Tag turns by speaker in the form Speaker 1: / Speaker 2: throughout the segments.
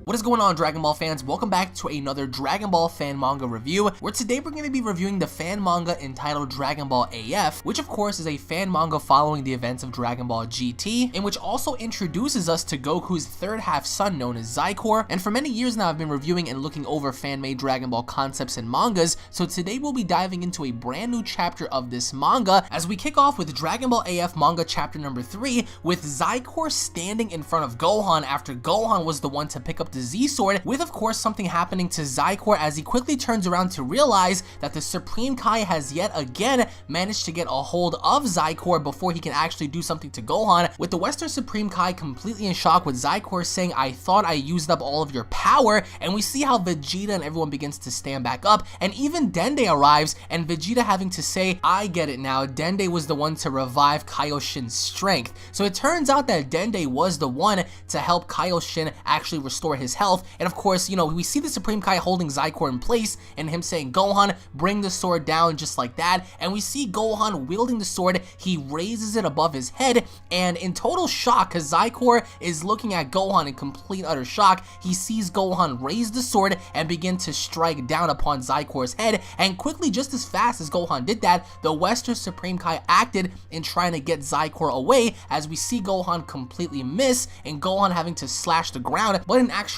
Speaker 1: What is going on, Dragon Ball fans? Welcome back to another Dragon Ball fan manga review, where today we're going to be reviewing the fan manga entitled Dragon Ball AF, which of course is a fan manga following the events of Dragon Ball GT, and which also introduces us to Goku's third half son known as Xicor. And for many years now I've been reviewing and looking over fan-made Dragon Ball concepts and mangas, so today we'll be diving into a brand new chapter of this manga as we kick off with Dragon Ball AF manga chapter number 3, with Xicor standing in front of Gohan after Gohan was the one to pick up the Z-Sword, with of course something happening to Xicor as he quickly turns around to realize that the Supreme Kai has yet again managed to get a hold of Xicor before he can actually do something to Gohan, with the Western Supreme Kai completely in shock, with Xicor saying, "I thought I used up all of your power," and we see how Vegeta and everyone begins to stand back up, and even Dende arrives, and Vegeta having to say, "I get it now, Dende was the one to revive Kaioshin's strength." So it turns out that Dende was the one to help Kaioshin actually restore his health, and of course, we see the Supreme Kai holding Xicor in place and him saying, "Gohan, bring the sword down," just like that, and we see Gohan wielding the sword. He raises it above his head, and in total shock, because Xicor is looking at Gohan in complete utter shock, he sees Gohan raise the sword and begin to strike down upon Zycor's head, and quickly, just as fast as Gohan did that, the Western Supreme Kai acted in trying to get Xicor away, as we see Gohan completely miss and Gohan having to slash the ground, but in actuality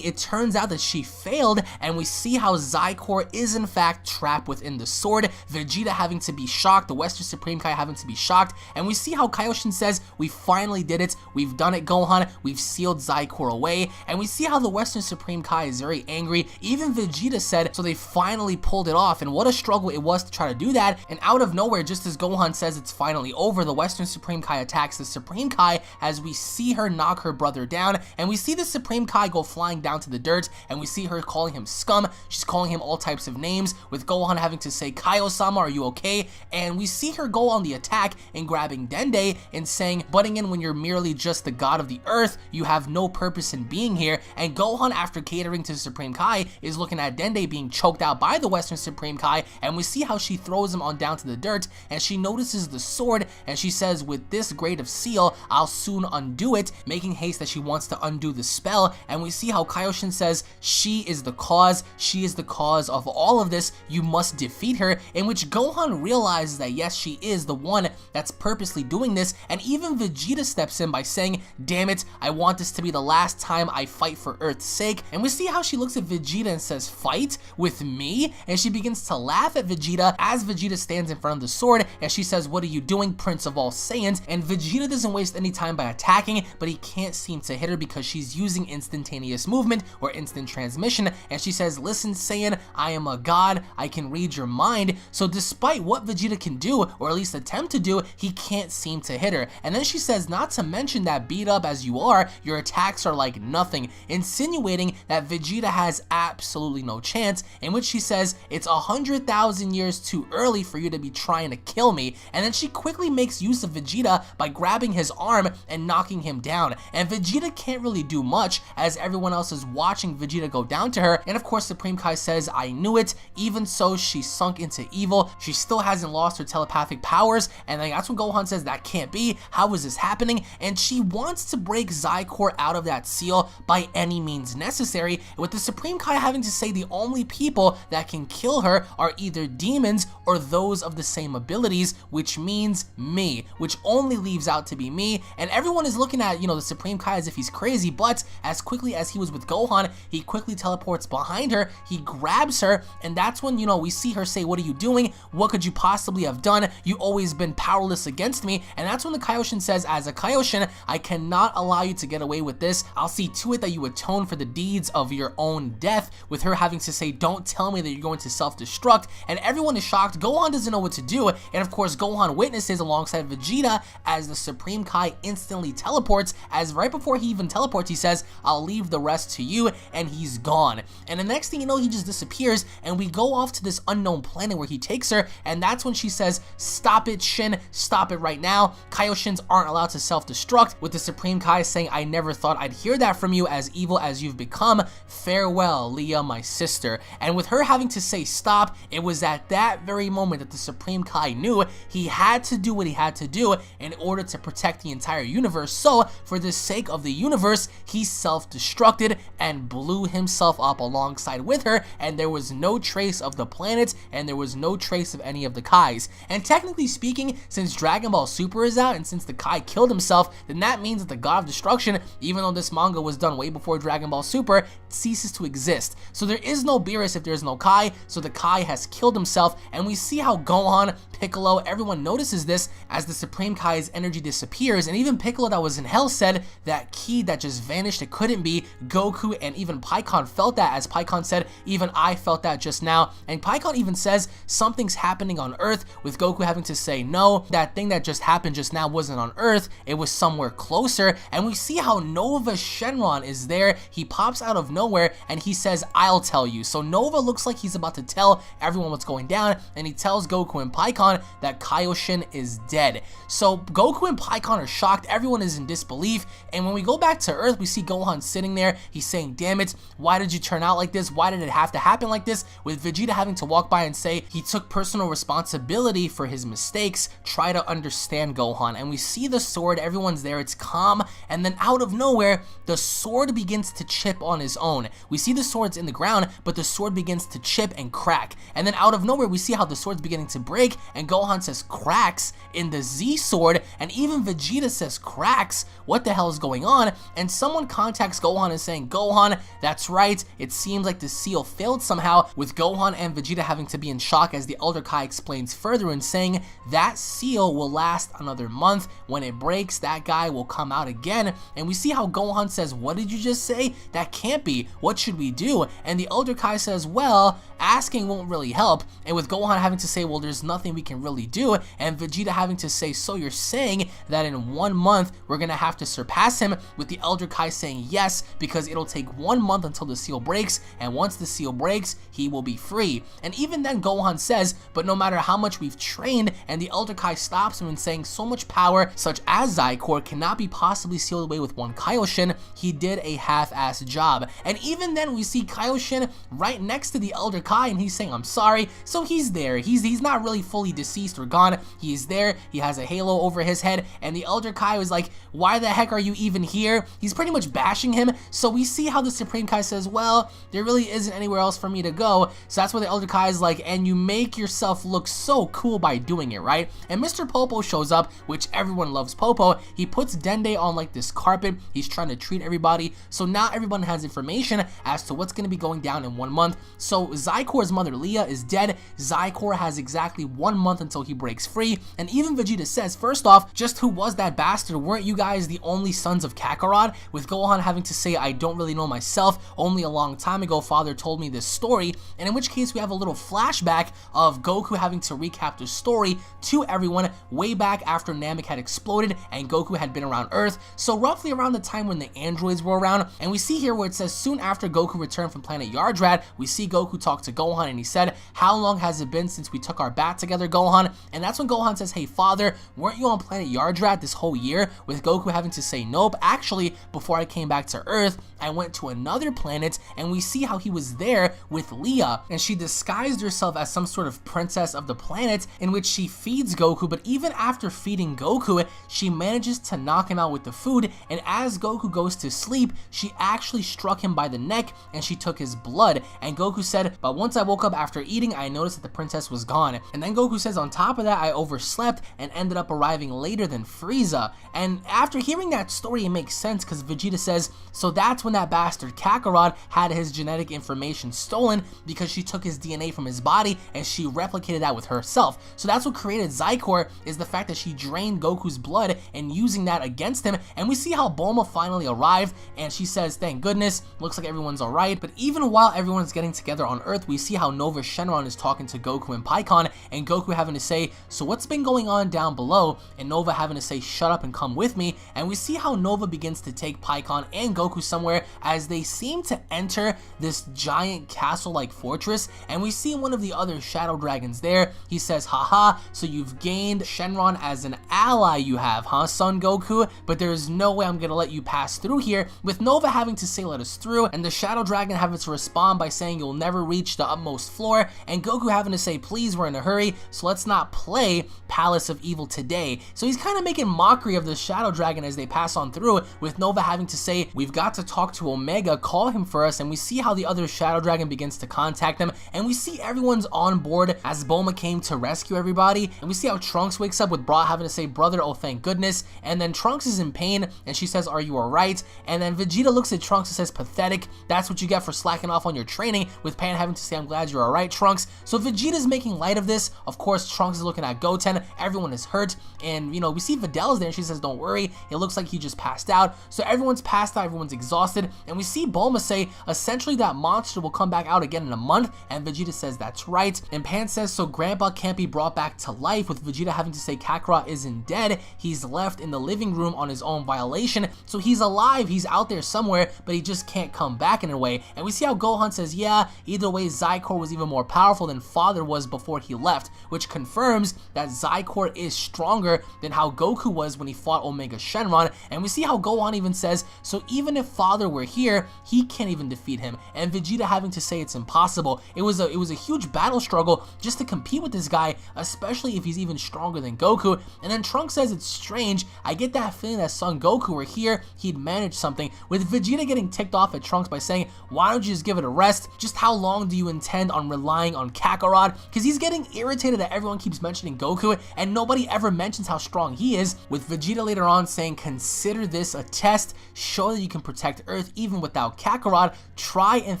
Speaker 1: it turns out that she failed, and we see how Xicor is in fact trapped within the sword, Vegeta having to be shocked, the Western Supreme Kai having to be shocked, and we see how Kaioshin says, "We finally did it, we've done it, Gohan, we've sealed Xicor away," and we see how the Western Supreme Kai is very angry. Even Vegeta said, "So they finally pulled it off," and what a struggle it was to try to do that, and out of nowhere, just as Gohan says it's finally over, the Western Supreme Kai attacks the Supreme Kai as we see her knock her brother down, and we see the Supreme Kai go flying down to the dirt, and we see her calling him scum. She's calling him all types of names, with Gohan having to say, "Kaio-sama, are you okay?" And we see her go on the attack and grabbing Dende and saying, "Butting in when you're merely just the god of the earth, you have no purpose in being here." And Gohan, after catering to the Supreme Kai, is looking at Dende being choked out by the Western Supreme Kai, and we see how she throws him on down to the dirt, and she notices the sword, and she says, "With this grade of seal, I'll soon undo it," making haste that she wants to undo the spell, and we see how Kaioshin says, "She is the cause of all of this, you must defeat her," in which Gohan realizes that yes, she is the one that's purposely doing this, and even Vegeta steps in by saying, "Damn it, I want this to be the last time I fight for Earth's sake," and we see how she looks at Vegeta and says, "Fight with me?" and she begins to laugh at Vegeta as Vegeta stands in front of the sword, and she says, "What are you doing, Prince of all Saiyans?" and Vegeta doesn't waste any time by attacking, but he can't seem to hit her because she's using instantaneous movement or instant transmission, and she says, "Listen, Saiyan, I am a god, I can read your mind." So despite what Vegeta can do, or at least attempt to do, he can't seem to hit her, and then she says, "Not to mention that beat up as you are, your attacks are like nothing," insinuating that Vegeta has absolutely no chance, in which she says, "It's 100,000 years too early for you to be trying to kill me," and then she quickly makes use of Vegeta by grabbing his arm and knocking him down, and Vegeta can't really do much as everyone else is watching Vegeta go down to her, and of course Supreme Kai says, "I knew it, even so she sunk into evil, she still hasn't lost her telepathic powers," and then that's when Gohan says, "That can't be, how is this happening?" and she wants to break Xicor out of that seal by any means necessary, with the Supreme Kai having to say the only people that can kill her are either demons or those of the same abilities, which means me, which only leaves out to be me, and everyone is looking at, the Supreme Kai as if he's crazy, but as quickly as he was with Gohan, he quickly teleports behind her, he grabs her, and that's when, we see her say, "What are you doing? What could you possibly have done? You've always been powerless against me," and that's when the Kaioshin says, "As a Kaioshin, I cannot allow you to get away with this. I'll see to it that you atone for the deeds of your own death," with her having to say, "Don't tell me that you're going to self-destruct," and everyone is shocked. Gohan doesn't know what to do, and of course Gohan witnesses alongside Vegeta as the Supreme Kai instantly teleports, as right before he even teleports he says, "I'll leave the rest to you," and he's gone, and the next thing you know he just disappears, and we go off to this unknown planet where he takes her, and that's when she says, "Stop it, Shin, stop it right now, Kaioshins aren't allowed to self-destruct," with the Supreme Kai saying, "I never thought I'd hear that from you, as evil as you've become, farewell, Leah, my sister," and with her having to say stop, it was at that very moment that the Supreme Kai knew he had to do what he had to do in order to protect the entire universe, so for the sake of the universe, he self-destructed. self-destructed and blew himself up alongside with her, and there was no trace of the planets, and there was no trace of any of the Kais. And technically speaking, since Dragon Ball Super is out, and since the Kai killed himself, then that means that the God of Destruction, even though this manga was done way before Dragon Ball Super, ceases to exist. So there is no Beerus if there's no Kai, so the Kai has killed himself, and we see how Gohan, Piccolo, everyone notices this as the Supreme Kai's energy disappears, and even Piccolo that was in Hell said that ki that just vanished, it couldn't be. Goku and even Pikkon felt that, as Pikkon said, even I felt that just now, and Pikkon even says something's happening on Earth, with Goku having to say no, that thing that just happened just now wasn't on Earth, it was somewhere closer. And we see how Nova Shenron is there. He pops out of nowhere and he says, I'll tell you. So Nova looks like he's about to tell everyone what's going down, and he tells Goku and Pikkon that Kaioshin is dead. So Goku and Pikkon are shocked, everyone is in disbelief, and when we go back to Earth, we see Gohan sitting there. He's saying, damn it, why did you turn out like this? Why did it have to happen like this? With Vegeta having to walk by and say he took personal responsibility for his mistakes, try to understand Gohan. And we see the sword, everyone's there, it's calm, and then out of nowhere, the sword begins to chip on his own. We see the sword's in the ground, but the sword begins to chip and crack. And then out of nowhere, we see how the sword's beginning to break, and Gohan says cracks in the Z sword, and even Vegeta says cracks. What the hell is going on? And someone contacts Gohan and saying, Gohan, that's right, it seems like the seal failed somehow, with Gohan and Vegeta having to be in shock, as the Elder Kai explains further and saying that seal will last another month. When it breaks, that guy will come out again. And we see how Gohan says, what did you just say? That can't be. What should we do? And the Elder Kai says, well, asking won't really help. And with Gohan having to say, well, there's nothing we can really do, and Vegeta having to say, so you're saying that in 1 month we're gonna have to surpass him, with the Elder Kai saying yes, because it'll take 1 month until the seal breaks, and once the seal breaks, he will be free. And even then Gohan says, but no matter how much we've trained, and the Elder Kai stops him and saying, so much power such as Xicor cannot be possibly sealed away with one Kaioshin. He did a half-assed job. And even then we see Kaioshin right next to the Elder Kai, and he's saying, I'm sorry. So he's there, he's not really fully deceased or gone, he is there, he has a halo over his head, and the Elder Kai was like, why the heck are you even here? He's pretty much bashing him. So we see how the Supreme Kai says, well, there really isn't anywhere else for me to go. So that's where the Elder Kai is like, and you make yourself look so cool by doing it, right? And Mr. Popo shows up, which everyone loves Popo. He puts Dende on like this carpet, he's trying to treat everybody, so now everyone has information as to what's going to be going down in 1 month. So Zycor's mother Leah is dead. Xicor has exactly 1 month until he breaks free, and even Vegeta says, first off, just who was that bastard? Weren't you guys the only sons of Kakarot? With Gohan having to say, I don't really know myself, only a long time ago father told me this story, and in which case we have a little flashback of Goku having to recap the story to everyone way back after Namek had exploded and Goku had been around Earth, so roughly around the time when the androids were around. And we see here where it says, soon after Goku returned from planet Yardrad, we see Goku talk to Gohan, and he said, how long has it been since we took our bath together, Gohan? And that's when Gohan says, hey father, weren't you on planet Yardrad this whole year? With Goku having to say, nope, actually, before I came back to Earth, I went to another planet, and we see how he was there with Leah, and she disguised herself as some sort of princess of the planet, in which she feeds Goku, but even after feeding Goku, she manages to knock him out with the food, and as Goku goes to sleep, she actually struck him by the neck, and she took his blood, and Goku said, but once I woke up after eating, I noticed that the princess was gone. And then Goku says, on top of that, I overslept and ended up arriving later than Frieza. And after hearing that story, it makes sense, because Vegeta says, so that's when that bastard Kakarot had his genetic information stolen, because she took his DNA from his body and she replicated that with herself. So that's what created Xicor, is the fact that she drained Goku's blood and using that against him. And we see how Bulma finally arrived, and she says, thank goodness, looks like everyone's alright. But even while everyone's getting together on Earth, we see how Nova Shenron is talking to Goku and Pikkon, and Goku having to say, so what's been going on down below? And Nova having to say, shut up and come with me. And we see how Nova begins to take Pikkon and Goku somewhere, as they seem to enter this giant castle-like fortress, and we see one of the other shadow dragons there. He says, haha, so you've gained Shenron as an ally, you have, huh, Son Goku? But there's no way I'm gonna let you pass through here. With Nova having to say, let us through, and the shadow dragon having to respond by saying, you'll never reach the utmost floor, and Goku having to say, please, we're in a hurry, so let's not play Palace of Evil today. So he's kind of making mockery of the shadow dragon as they pass on through, with Nova having to say, we've we've got to talk to Omega, call him first, and we see how the other Shadow Dragon begins to contact them, and we see everyone's on board as Bulma came to rescue everybody, and we see how Trunks wakes up with Bra having to say, brother, oh thank goodness, and then Trunks is in pain, and she says, are you alright? And then Vegeta looks at Trunks and says, pathetic, that's what you get for slacking off on your training, with Pan having to say, I'm glad you're alright, Trunks. So Vegeta's making light of this. Of course, Trunks is looking at Goten, everyone is hurt, and you know, we see Vidal's there, and she says, don't worry, it looks like he just passed out. So everyone's passed out, everyone's exhausted, and we see Bulma say, essentially that monster will come back out again in a month, and Vegeta says, that's right. And Pan says, so Grandpa can't be brought back to life, with Vegeta having to say Kakarot isn't dead, he's left in the living room on his own violation, so he's alive, he's out there somewhere, but he just can't come back in a way. And we see how Gohan says, yeah, either way, Xicor was even more powerful than Father was before he left, which confirms that Xicor is stronger than how Goku was when he fought Omega Shenron. And we see how Gohan even says, so even if Father were here, he can't even defeat him, and Vegeta having to say it's impossible. It was a huge battle struggle just to compete with this guy, especially if he's even stronger than Goku. And then Trunks says, it's strange, I get that feeling that Son Goku were here, he'd manage something, with Vegeta getting ticked off at Trunks by saying, why don't you just give it a rest? Just how long do you intend on relying on Kakarot? Because he's getting irritated that everyone keeps mentioning Goku and nobody ever mentions how strong he is, with Vegeta later on saying, consider this a test, show that you can protect Earth even without Kakarot, try and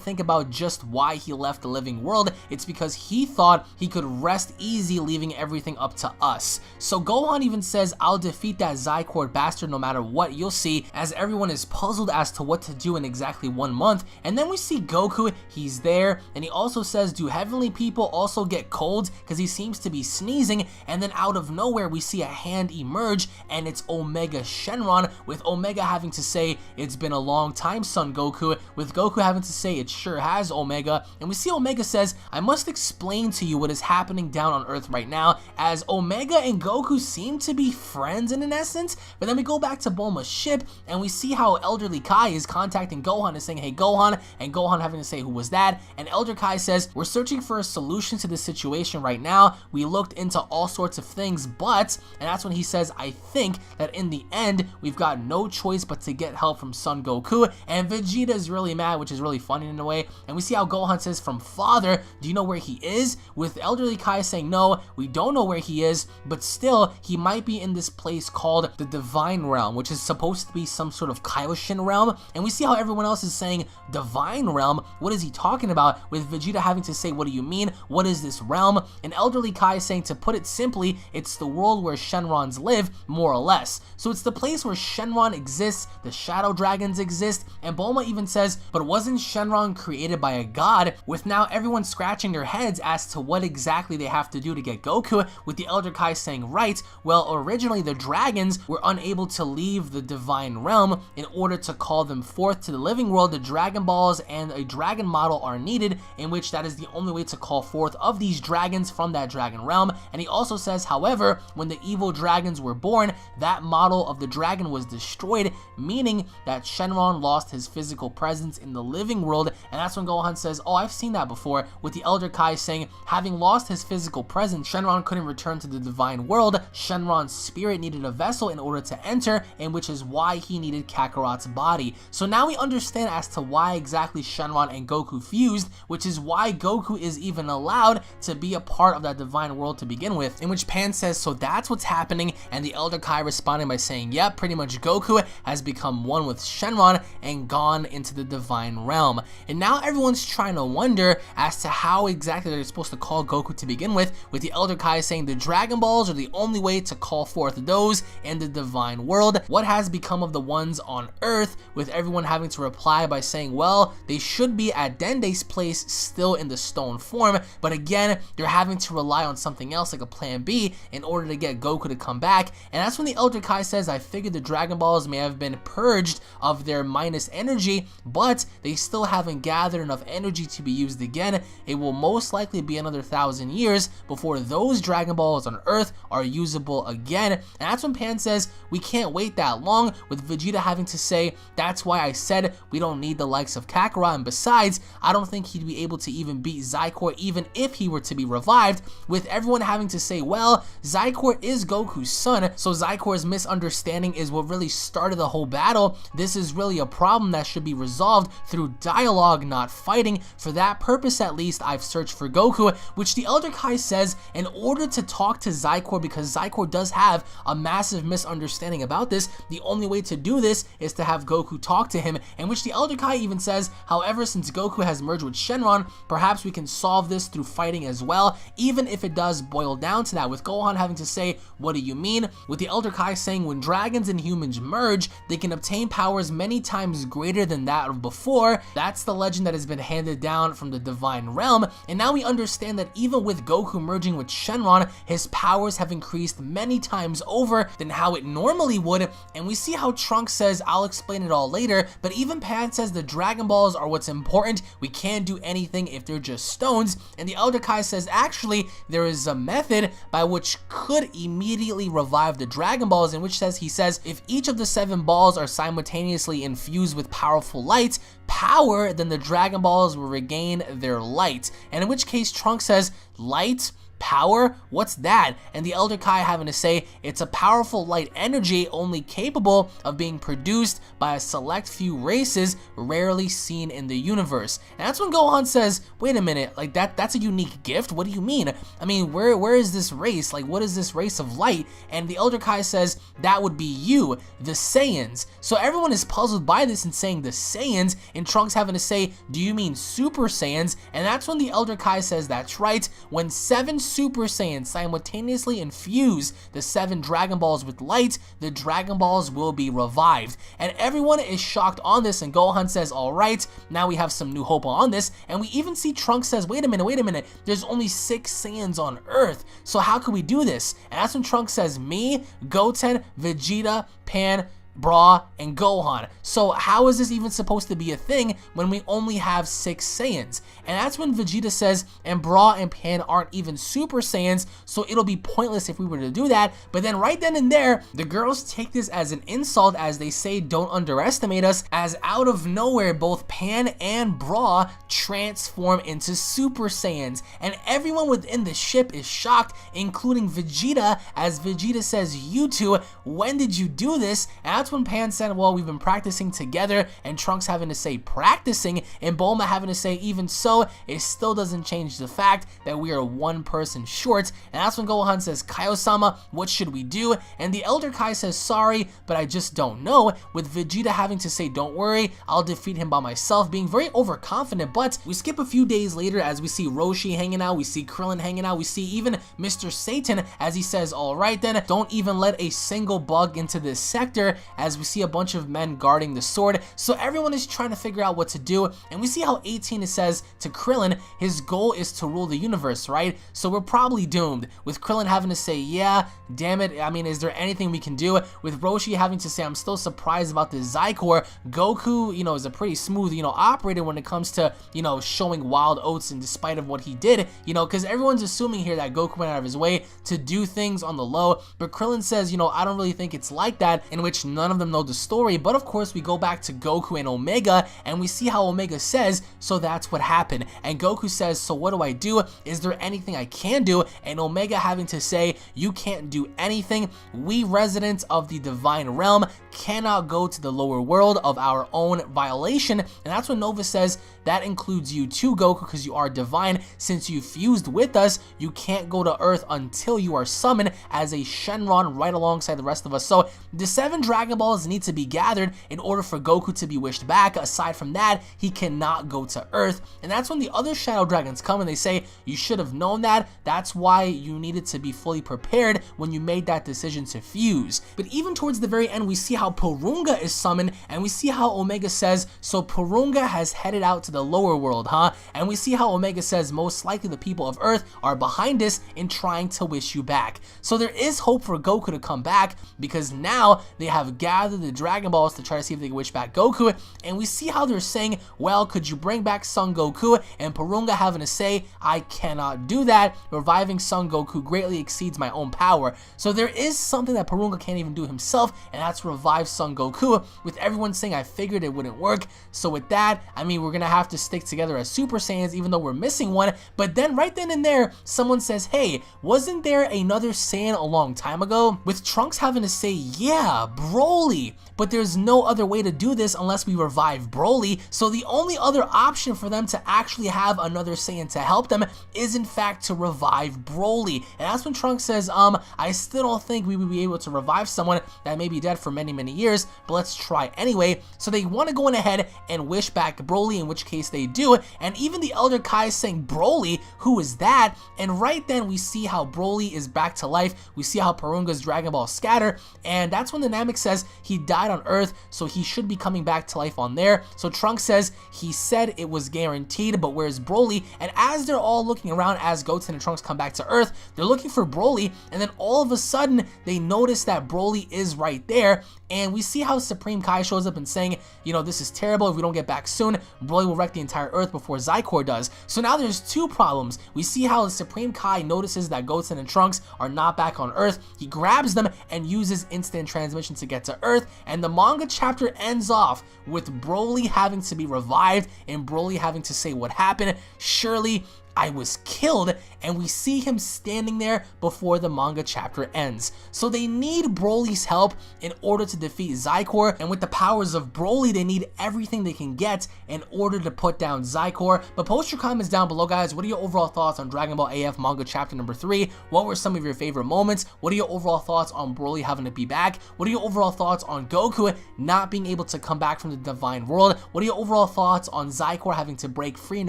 Speaker 1: think about just why he left the living world. It's because he thought he could rest easy leaving everything up to us. So Gohan even says, I'll defeat that Xicor bastard no matter what, you'll see, as everyone is puzzled as to what to do in exactly 1 month. And then we see Goku, he's there, and he also says, do heavenly people also get colds? Because he seems to be sneezing, and then out of nowhere we see a hand emerge, and it's Omega Shenron, with Omega having to say, it's been a long time, Son Goku, with Goku having to say, it sure has, Omega. And we see Omega says, I must explain to you what is happening down on Earth right now, as Omega and Goku seem to be friends in an essence. But then we go back to Bulma's ship, and we see how Elderly Kai is contacting Gohan and saying, hey Gohan, and Gohan having to say, who was that? And Elder Kai says, we're searching for a solution to this situation right now, we looked into all sorts of things, but, and that's when he says, I think that in the end, we've got no choice but to get help from Son Goku. And Vegeta is really mad, which is really funny in a way. And we see how Gohan says, from Father, do you know where he is? With Elderly Kai saying, no, we don't know where he is, but still, he might be in this place called the Divine Realm, which is supposed to be some sort of Kaioshin realm. And we see how everyone else is saying, Divine Realm? What is he talking about? With Vegeta having to say, what do you mean? What is this realm? And Elderly Kai saying, to put it simply, it's the world where Shenrons live, more or less. So it's the place where Shenron exists, the Shadow Dragons exist, and Bulma even says, but wasn't Shenron created by a god? With now everyone scratching their heads as to what exactly they have to do to get Goku, with the Elder Kai saying, right, well originally the dragons were unable to leave the Divine Realm. In order to call them forth to the living world, the Dragon Balls and a dragon model are needed, in which that is the only way to call forth of these dragons from that dragon realm. And he also says, however, when the evil dragons were born, that model of the dragon was destroyed, meaning that Shenron lost his physical presence in the living world. And that's when Gohan says, oh, I've seen that before, with the Elder Kai saying, having lost his physical presence, Shenron couldn't return to the divine world. Shenron's spirit needed a vessel in order to enter, and which is why he needed Kakarot's body. So now we understand as to why exactly Shenron and Goku fused, which is why Goku is even allowed to be a part of that divine world to begin with, in which Pan says, so that's what's happening, and the Elder Kai responding by saying, yep, pretty much Goku has become one with Shenron and gone into the divine realm. And now everyone's trying to wonder as to how exactly they're supposed to call Goku to begin with the Elder Kai saying the Dragon Balls are the only way to call forth those in the divine world. What has become of the ones on Earth, with everyone having to reply by saying, well, they should be at Dende's place still in the stone form, but again, they're having to rely on something else like a plan B in order to get Goku to come back. And that's when the Elder Kai says, I figured the Dragon Balls may have been purged of their minus energy, but they still haven't gathered enough energy to be used again. It will most likely be another 1,000 years before those Dragon Balls on Earth are usable again. And that's when Pan says, we can't wait that long, with Vegeta having to say, that's why I said we don't need the likes of Kakarot, and besides, I don't think he'd be able to even beat Xicor even if he were to be revived, with everyone having to say, well, Xicor is Goku's son, so Xicor's misunderstanding is what really started the whole battle. This is really a problem that should be resolved through dialogue, not fighting. For that purpose, at least, I've searched for Goku, which the Elder Kai says in order to talk to Xicor, because Xicor does have a massive misunderstanding about this, the only way to do this is to have Goku talk to him, in which the Elder Kai even says, however, since Goku has merged with Shenron, perhaps we can solve this through fighting as well, even if it does boil down to that, with Gohan having to say, what do you mean? With the Elder Kai saying, when dragons and humans merge, they can obtain powers many times greater than that of before. That's the legend that has been handed down from the divine realm, and now we understand that even with Goku merging with Shenron, his powers have increased many times over than how it normally would, and we see how Trunks says, I'll explain it all later, but even Pan says the Dragon Balls are what's important, we can't do anything if they're just stones, and the Elder Kai says actually there is a method by which could immediately revive the Dragon Balls, in which he says if each of the 7 balls are simultaneously infused with powerful light power, then the Dragon Balls will regain their light, and in which case Trunks says, light? Power? What's that? And the Elder Kai having to say, it's a powerful light energy only capable of being produced by a select few races rarely seen in the universe. And that's when Gohan says, wait a minute, like that's a unique gift? What do you mean? I mean, where is this race? Like, what is this race of light? And the Elder Kai says, that would be you, the Saiyans. So everyone is puzzled by this and saying the Saiyans, and Trunks having to say, do you mean Super Saiyans? And that's when the Elder Kai says, that's right, when 7 Super Saiyans simultaneously infuse the 7 Dragon Balls with light, the Dragon Balls will be revived. And everyone is shocked on this, and Gohan says, alright, now we have some new hope on this, and we even see Trunks says, wait a minute, there's only 6 Saiyans on Earth, so how can we do this? And that's when Trunks says, me, Goten, Vegeta, Pan, Bra, and Gohan. So how is this even supposed to be a thing when we only have 6 Saiyans? And that's when Vegeta says, and Bra and Pan aren't even Super Saiyans, so it'll be pointless if we were to do that. But then right then and there, the girls take this as an insult, as they say, don't underestimate us, as out of nowhere, both Pan and Bra transform into Super Saiyans. And everyone within the ship is shocked, including Vegeta, as Vegeta says, you two, when did you do this? And that's when Pan said, well, we've been practicing together, and Trunks having to say practicing, and Bulma having to say even so, it still doesn't change the fact that we are 1 person short. And that's when Gohan says, Kaio-sama, what should we do? And the Elder Kai says, sorry, but I just don't know, with Vegeta having to say, don't worry, I'll defeat him by myself, being very overconfident. But we skip a few days later as we see Roshi hanging out, we see Krillin hanging out, we see even Mr. Satan as he says, alright then, don't even let a single bug into this sector, as we see a bunch of men guarding the sword. So everyone is trying to figure out what to do, and we see how 18 says to Krillin, his goal is to rule the universe, right? So we're probably doomed, with Krillin having to say, yeah, damn it, I mean, is there anything we can do? With Roshi having to say, I'm still surprised about this Xicor. Goku, you know, is a pretty smooth, you know, operator when it comes to, you know, showing wild oats, and despite of what he did, you know, because everyone's assuming here that Goku went out of his way to do things on the low, but Krillin says, you know, I don't really think it's like that, in which none of them know the story. But of course we go back to Goku and Omega, and we see how Omega says, so that's what happened, and Goku says, so what do I do? Is there anything I can do? And Omega having to say, you can't do anything, we residents of the divine realm cannot go to the lower world of our own violation. And that's when Nova says, that includes you too, Goku, because you are divine. Since you fused with us, you can't go to Earth until you are summoned as a Shenron right alongside the rest of us. So the 7 Dragon Balls need to be gathered in order for Goku to be wished back. Aside from that, he cannot go to Earth. And that's when the other Shadow Dragons come and they say, you should have known that. That's why you needed to be fully prepared when you made that decision to fuse. But even towards the very end, we see how Porunga is summoned, and we see how Omega says, so Porunga has headed out to the lower world, huh? And we see how Omega says, most likely the people of Earth are behind us in trying to wish you back. So there is hope for Goku to come back, because now they have gathered the Dragon Balls to try to see if they can wish back Goku. And we see how they're saying, well, could you bring back Son Goku? And Porunga having to say, I cannot do that. Reviving Son Goku greatly exceeds my own power. So there is something that Porunga can't even do himself, and that's revive revive Son Goku, with everyone saying I figured it wouldn't work. So with that, I mean, we're gonna have to stick together as Super Saiyans even though we're missing one. But then right then and there, someone says, hey, wasn't there another Saiyan a long time ago? With Trunks having to say, yeah, Broly, but there's no other way to do this unless we revive Broly. So the only other option for them to actually have another Saiyan to help them is in fact to revive Broly. And that's when Trunks says, I still don't think we would be able to revive someone that may be dead for many years, but let's try anyway. So they want to go in ahead and wish back Broly, in which case they do. And even the Elder Kai is saying, Broly, who is that? And right then we see how Broly is back to life. We see how Porunga's Dragon Ball scatter, and that's when the Namek says he died on Earth, so he should be coming back to life on there. So Trunks says he said it was guaranteed, but where's Broly? And as they're all looking around, as Goten and Trunks come back to Earth, they're looking for Broly, and then all of a sudden they notice that Broly is right there. And we see how Supreme Kai shows up and saying, you know, this is terrible. If we don't get back soon, Broly will wreck the entire Earth before Xicor does. So now there's two problems. We see how the Supreme Kai notices that Goten and Trunks are not back on Earth. He grabs them and uses instant transmission to get to Earth. And the manga chapter ends off with Broly having to be revived and Broly having to say what happened. Surely I was killed, and we see him standing there before the manga chapter ends. So they need Broly's help in order to defeat Xicor, and with the powers of Broly, they need everything they can get in order to put down Xicor. But post your comments down below, guys. What are your overall thoughts on Dragon Ball AF manga chapter number 3? What were some of your favorite moments? What are your overall thoughts on Broly having to be back? What are your overall thoughts on Goku not being able to come back from the Divine World? What are your overall thoughts on Xicor having to break free in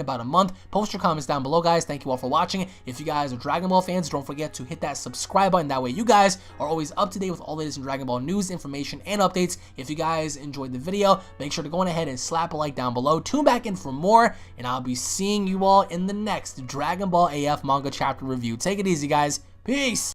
Speaker 1: about a month? Post your comments down below, guys. Thank you all for watching. If you guys are Dragon Ball fans, don't forget to hit that subscribe button. That way you guys are always up to date with all the latest in Dragon Ball news, information, and updates. If you guys enjoyed the video, make sure to go on ahead and slap a like down below. Tune back in for more, and I'll be seeing you all in the next Dragon Ball AF manga chapter review. Take it easy, guys. Peace!